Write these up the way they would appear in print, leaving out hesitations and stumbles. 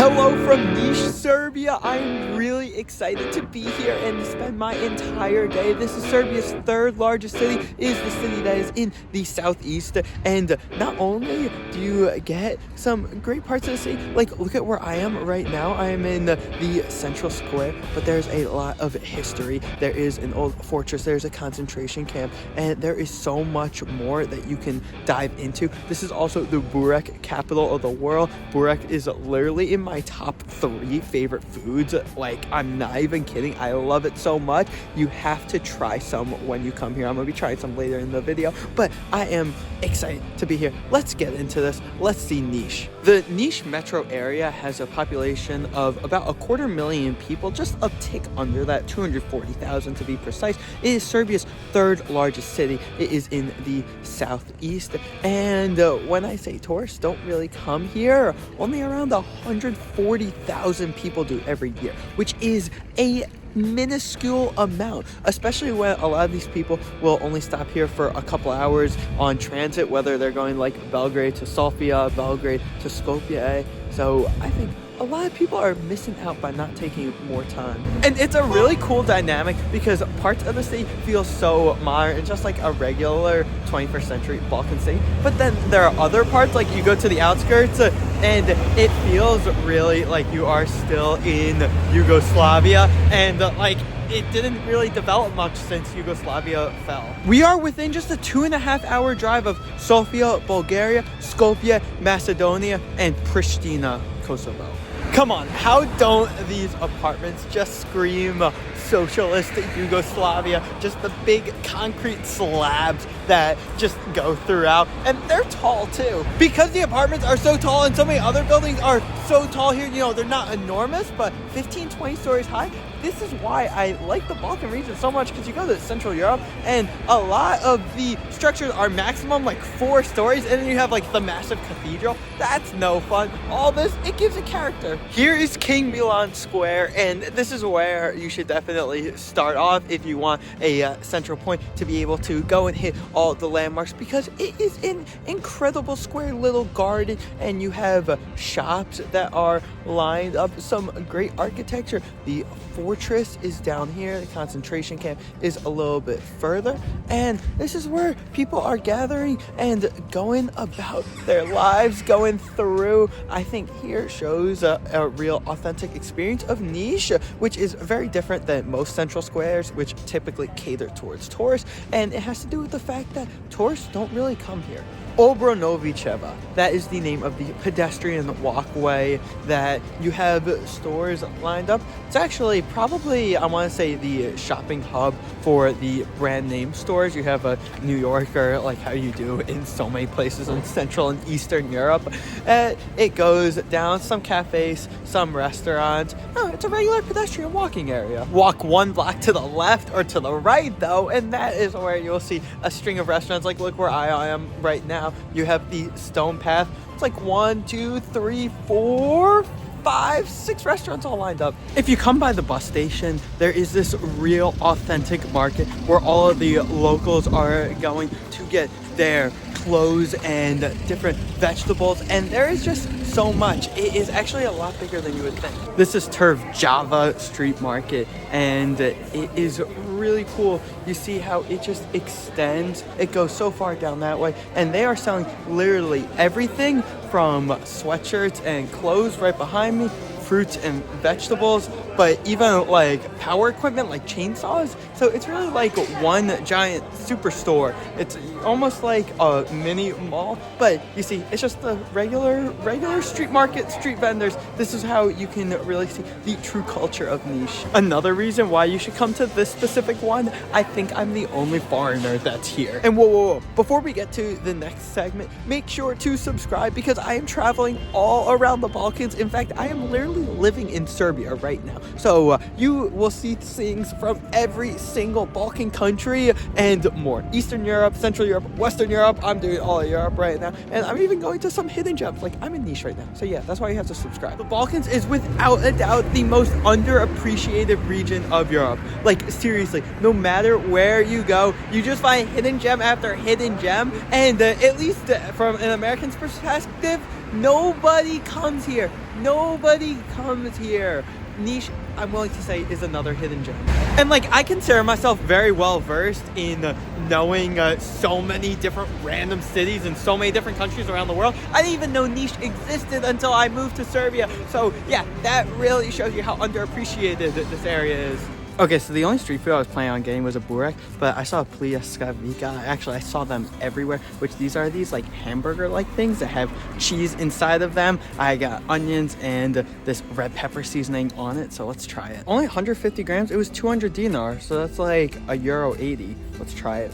Hello from Niš, Serbia. I'm really excited to be here and to spend my entire day. This is Serbia's third largest city. It is the city that is in the southeast. And not only do you get some great parts of the city, like look at where I am right now. I am in the central square, but there's a lot of history. There is an old fortress, there's a concentration camp, and there is so much more that you can dive into. This is also the burek capital of the world. Burek is literally in my top 3 favorite foods. Like, I'm not even kidding. I love it so much. You have to try some when you come here. I'm gonna be trying some later in the video, but I am excited to be here. Let's get into this. Let's see Niš. The Niš metro area has a population of about 250,000 people, just a tick under that, 240,000 to be precise. It is Serbia's third largest city. It is in the southeast, and when I say tourists don't really come here, only around 140,000 people do every year, which is a minuscule amount, especially when a lot of these people will only stop here for a couple hours on transit, whether they're going like Belgrade to Sofia, Belgrade to Skopje. So I think a lot of people are missing out by not taking more time. And it's a really cool dynamic because parts of the city feel so modern and just like a regular 21st century Balkan city. But then there are other parts, like you go to the outskirts and it feels really like you are still in Yugoslavia, and like it didn't really develop much since Yugoslavia fell. We are within just a 2.5-hour drive of Sofia, Bulgaria, Skopje, Macedonia, and Pristina, Kosovo. Come on, how don't these apartments just scream socialist Yugoslavia? Just the big concrete slabs that just go throughout, and they're tall too. Because the apartments are so tall and so many other buildings are so tall here, you know, they're not enormous, but 15-20 stories high. This is why I like the Balkan region so much, because you go to Central Europe and a lot of the structures are maximum like 4 stories, and then you have like the massive cathedral. That's no fun. All this, it gives it character. Here is King Milan Square, and this is where you should definitely start off if you want a central point to be able to go and hit all the landmarks, because it is an incredible square little garden, and you have shops that are lined up, some great architecture. The fortress is down here, the concentration camp is a little bit further, and this is where people are gathering and going about their lives, going through. I think here shows a real authentic experience of Niš, which is very different than most central squares, which typically cater towards tourists, and it has to do with the fact that tourists don't really come here. Obrenovićeva, that is the name of the pedestrian walkway that you have stores lined up. It's actually probably, I want to say, the shopping hub for the brand name stores. You have a New Yorker, like how you do in so many places in Central and Eastern Europe. It goes down some cafes, some restaurants. Oh, it's a regular pedestrian walking area. Walk 1 block to the left or to the right, though, and that is where you'll see a string of restaurants. Like, look where I am right now. You have the stone path. It's like 1, 2, 3, 4, 5, 6 restaurants all lined up. If you come by the bus station, there is this real authentic market where all of the locals are going to get their clothes and different vegetables, and there is just so much. It is actually a lot bigger than you would think. This is Java Street Market, and it is really cool. You see how it just extends. It goes so far down that way, and they are selling literally everything from sweatshirts and clothes right behind me, fruits and vegetables, but even like power equipment like chainsaws. So it's really like one giant superstore. It's almost like a mini mall, but you see, it's just the regular street market, street vendors. This is how you can really see the true culture of Niš. Another reason why you should come to this specific one, I think I'm the only foreigner that's here. And whoa, before we get to the next segment, make sure to subscribe, because I am traveling all around the Balkans. In fact, I am literally living in Serbia right now. So you will see things from every single Balkan country and more. Eastern Europe, Central Europe, Western Europe. I'm doing all of Europe right now. And I'm even going to some hidden gems. Like, I'm in Niš right now. So yeah, that's why you have to subscribe. The Balkans is without a doubt the most underappreciated region of Europe. Like, seriously, no matter where you go, you just find hidden gem after hidden gem. And at least from an American's perspective, nobody comes here. Nobody comes here. Niš, I'm willing to say, is another hidden gem. And like, I consider myself very well versed in knowing so many different random cities in so many different countries around the world. I didn't even know Niš existed until I moved to Serbia. So yeah, that really shows you how underappreciated this area is. Okay, so the only street food I was planning on getting was a burek, but I saw a pljeskavica. Actually, I saw them everywhere, which these are these like hamburger-like things that have cheese inside of them. I got onions and this red pepper seasoning on it, so let's try it. Only 150 grams. It was 200 dinar, so that's like €1.80. Let's try it.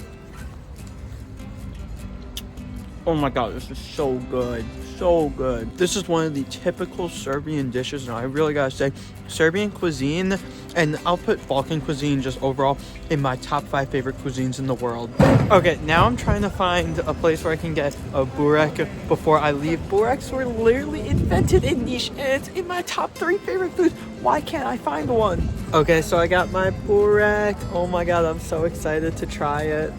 Oh my god, this is so good. So good. This is one of the typical Serbian dishes, and I really gotta say, Serbian cuisine, and I'll put Balkan cuisine just overall in my top 5 favorite cuisines in the world. Okay, now I'm trying to find a place where I can get a burek before I leave. Bureks were literally invented in Niš, and it's in my top 3 favorite foods. Why can't I find one? Okay, so I got my burek. Oh my god, I'm so excited to try it.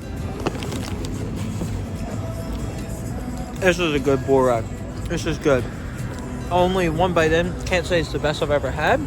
This is a good burek. This is good. Only one bite in. Can't say it's the best I've ever had,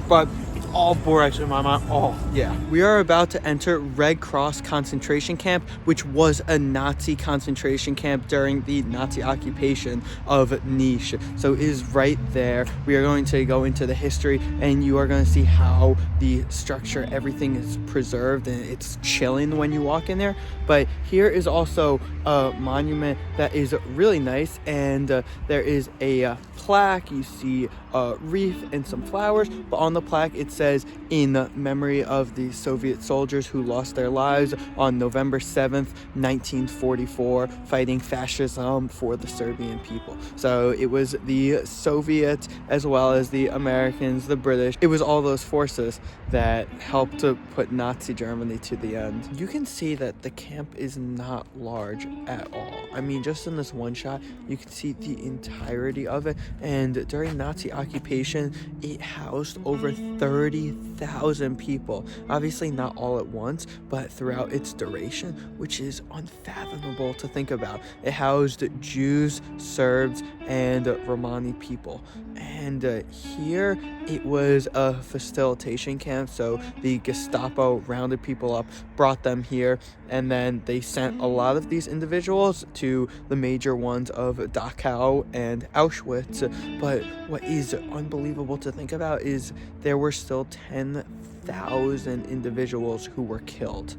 but all bureks in my mind. Oh, yeah. We are about to enter Red Cross concentration camp, which was a Nazi concentration camp during the Nazi occupation of Niš. So it is right there. We are going to go into the history, and you are going to see how the structure, everything is preserved, and it's chilling when you walk in there. But here is also a monument that is really nice, and there is a plaque. You see a wreath and some flowers, but on the plaque it says, in memory of the Soviet soldiers who lost their lives on November 7th, 1944, fighting fascism for the Serbian people. So it was the Soviets as well as the Americans, the British. It was all those forces that helped to put Nazi Germany to the end. You can see that the camp is not large at all. I mean, just in this one shot, you can see the entirety of it. And during Nazi occupation, it housed over 30,000 people. Obviously not all at once, but throughout its duration, which is unfathomable to think about. It housed Jews, Serbs, and Romani people. And here it was a facilitation camp, so the Gestapo rounded people up, brought them here, and then they sent a lot of these individuals to the major ones of Dachau and Auschwitz. But what is unbelievable to think about is there were still 10,000 individuals who were killed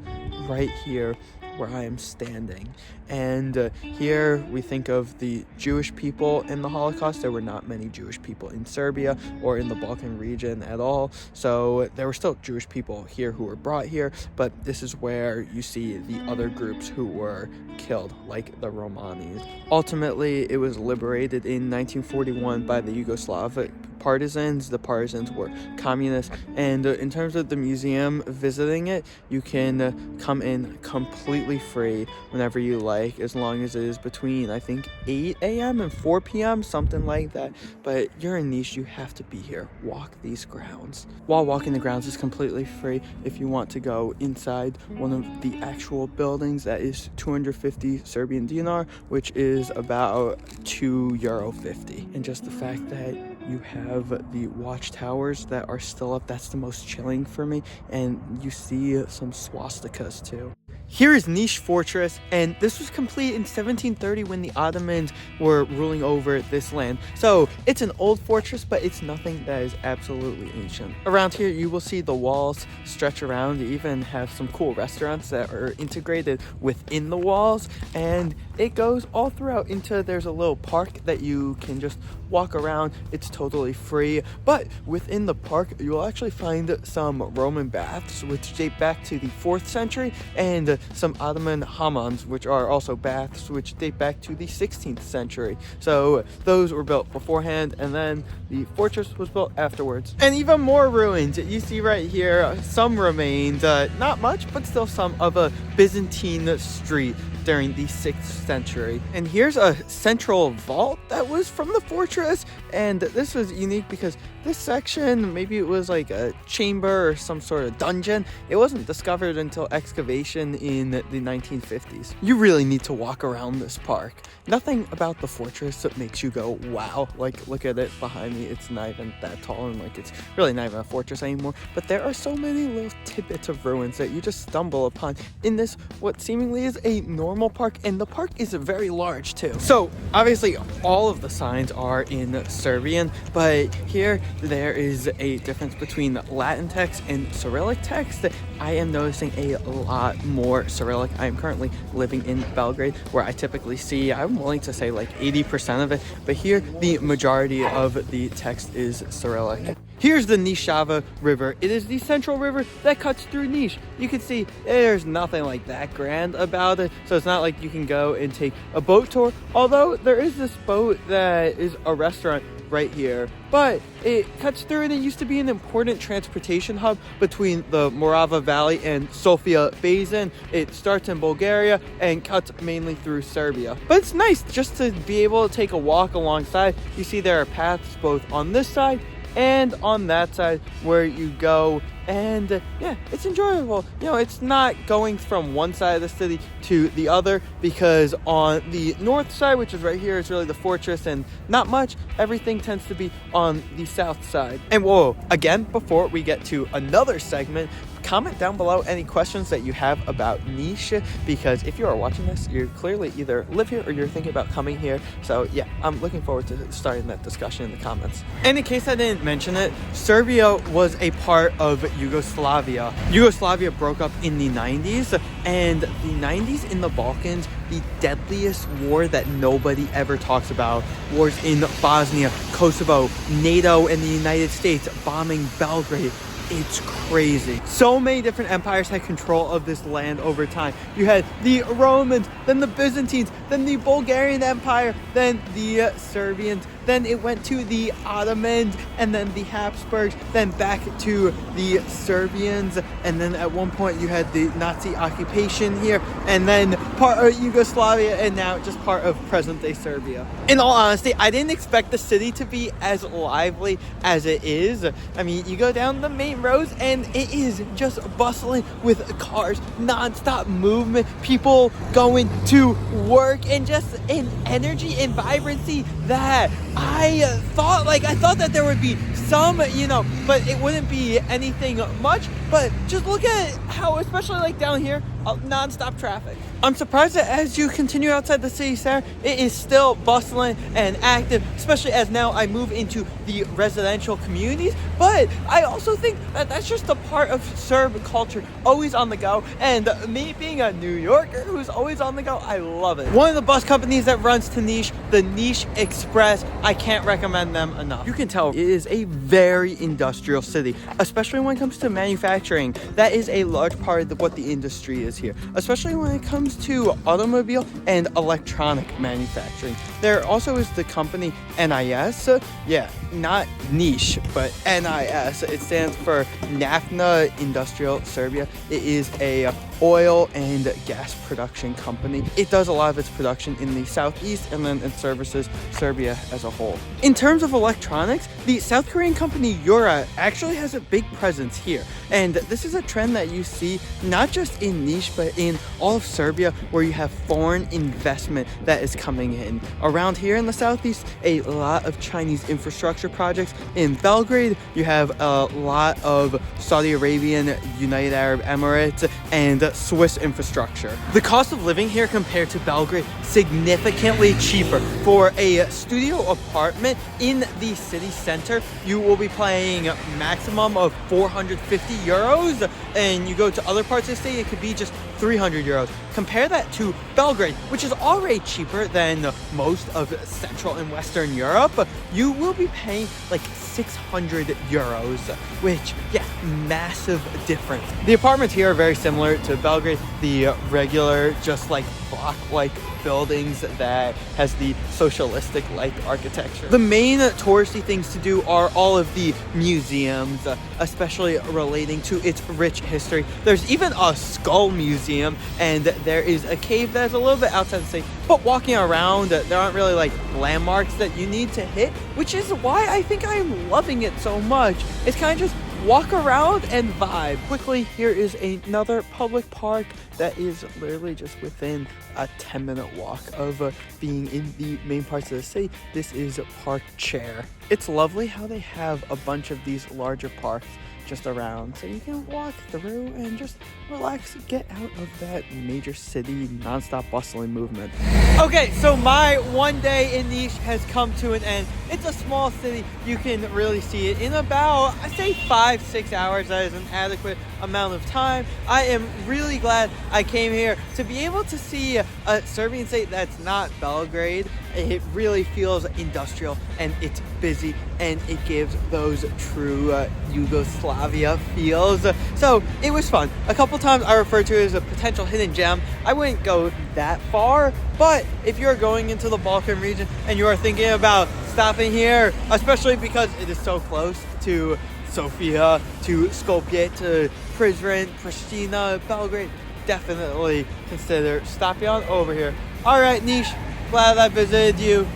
right here where I am standing. And here we think of the Jewish people in the Holocaust. There were not many Jewish people in Serbia or in the Balkan region at all. So there were still Jewish people here who were brought here, but this is where you see the other groups who were killed, like the Romanis. Ultimately, it was liberated in 1941 by the Yugoslav partisans. The partisans were communists, and in terms of the museum, visiting it, you can come in completely free whenever you like, as long as it is between, I think, 8 a.m. and 4 p.m., something like that. But you're in Niš, you have to be here. Walk these grounds. While walking the grounds is completely free. If you want to go inside one of the actual buildings, that is 250 Serbian dinar, which is about €2.50. And just the fact that you have the watchtowers that are still up, that's the most chilling for me. And you see some swastikas too. Here is Niš Fortress, and this was complete in 1730 when the Ottomans were ruling over this land. So it's an old fortress, but it's nothing that is absolutely ancient. Around here, you will see the walls stretch around. You even have some cool restaurants that are integrated within the walls, and it goes all throughout into, there's a little park that you can just walk around. It's totally free, but within the park you'll actually find some Roman baths which date back to the 4th century, and some Ottoman hammams, which are also baths which date back to the 16th century. So those were built beforehand, and then the fortress was built afterwards. And even more ruins. You see right here some remains, not much, but still some, of a Byzantine street during the 6th century. And here's a central vault that was from the fortress, and this was unique because this section, maybe it was like a chamber or some sort of dungeon. It wasn't discovered until excavation in the 1950s. You really need to walk around this park. Nothing about the fortress that makes you go, wow. Like, look at it behind me. It's not even that tall, and like, it's really not even a fortress anymore. But there are so many little tidbits of ruins that you just stumble upon in this, what seemingly is a normal park. And the park is very large too. So obviously all of the signs are in Serbian, but here there is a difference between Latin text and Cyrillic text. I am noticing a lot more Cyrillic. I am currently living in Belgrade, where I typically see, I'm willing to say like 80% of it, but here the majority of the text is Cyrillic. Here's the Nišava River. It is the central river that cuts through Niš. You can see there's nothing like that grand about it, so it's not like you can go and take a boat tour, although there is this boat that is a restaurant right here, but it cuts through, and it used to be an important transportation hub between the Morava Valley and Sofia Basin. It starts in Bulgaria and cuts mainly through Serbia. But it's nice just to be able to take a walk alongside. You see there are paths both on this side and on that side where you go, and yeah, it's enjoyable. You know, it's not going from one side of the city to the other, because on the north side, which is right here, is really the fortress and not much. Everything tends to be on the south side. And whoa, again, before we get to another segment, comment down below any questions that you have about Niš, because if you are watching this, you clearly either live here or you're thinking about coming here. So yeah, I'm looking forward to starting that discussion in the comments. And in case I didn't mention it, Serbia was a part of Yugoslavia. Yugoslavia broke up in the 90s, and the 90s in the Balkans, the deadliest war that nobody ever talks about. Wars in Bosnia, Kosovo, NATO and the United States bombing Belgrade. It's crazy. So many different empires had control of this land over time. You had the Romans, then the Byzantines, then the Bulgarian Empire, then the Serbians, then it went to the Ottomans, and then the Habsburgs, then back to the Serbians, and then at one point you had the Nazi occupation here, and then part of Yugoslavia, and now just part of present-day Serbia. In all honesty, I didn't expect the city to be as lively as it is. I mean, you go down the main roads and it is just bustling with cars, non-stop movement, people going to work, and just an energy and vibrancy that I thought that there would be some, you know, but it wouldn't be anything much. But just look at how, especially like down here, non-stop traffic. I'm surprised that as you continue outside the city center, it is still bustling and active, especially as now I move into the residential communities. But I also think that that's just a part of Serb culture, always on the go. And me being a New Yorker who's always on the go, I love it. One of the bus companies that runs to Niš, the Niš Ekspres, I can't recommend them enough. You can tell it is a very industrial city, especially when it comes to manufacturing. That is a large part of what the industry is here, especially when it comes to automobile and electronic manufacturing. There also is the company NIS. Yeah, not Niš, but NIS. It stands for Naftna Industrial Serbia. It is a oil and gas production company. It does a lot of its production in the southeast, and then it services Serbia as a whole. In terms of electronics, the South Korean company Yura actually has a big presence here, and this is a trend that you see not just in Niš but in all of Serbia, where you have foreign investment that is coming in. Around here in the southeast, a lot of Chinese infrastructure projects. In Belgrade, you have a lot of Saudi Arabian, United Arab Emirates, and Swiss infrastructure. The cost of living here compared to Belgrade, significantly cheaper. For a studio apartment in the city center, you will be paying maximum of 450 euros, and you go to other parts of the city, it could be just 300 euros. Compare that to Belgrade, which is already cheaper than most of Central and Western Europe. You will be paying like 600 euros, which, yeah, massive difference. The apartments here are very similar to Belgrade, the regular, just like block-like buildings that has the socialistic-like architecture. The main touristy things to do are all of the museums, especially relating to its rich history. There's even a skull museum, and there is a cave that's a little bit outside the city, but walking around, there aren't really like landmarks that you need to hit, which is why I think I'm loving it so much. It's kind of just walk around and vibe. Quickly, here is another public park that is literally just within a 10-minute walk of being in the main parts of the city. This is Park Čair. It's lovely how they have a bunch of these larger parks just around, so you can walk through and just relax, get out of that major city non-stop bustling movement. Okay, so my one day in Niš has come to an end. It's a small city. You can really see it in about, I say 5-6 hours. That is an adequate amount of time. I am really glad I came here to be able to see a Serbian state that's not Belgrade. It really feels industrial, and it's busy, and it gives those true Yugoslavia feels. So it was fun. A couple times I referred to it as a potential hidden gem. I wouldn't go that far, but if you're going into the Balkan region and you are thinking about stopping here, especially because it is so close to Sofia, to Skopje, to Prizren, Pristina, Belgrade, definitely consider stopping on over here. All right, Niš, glad I visited you.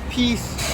Peace.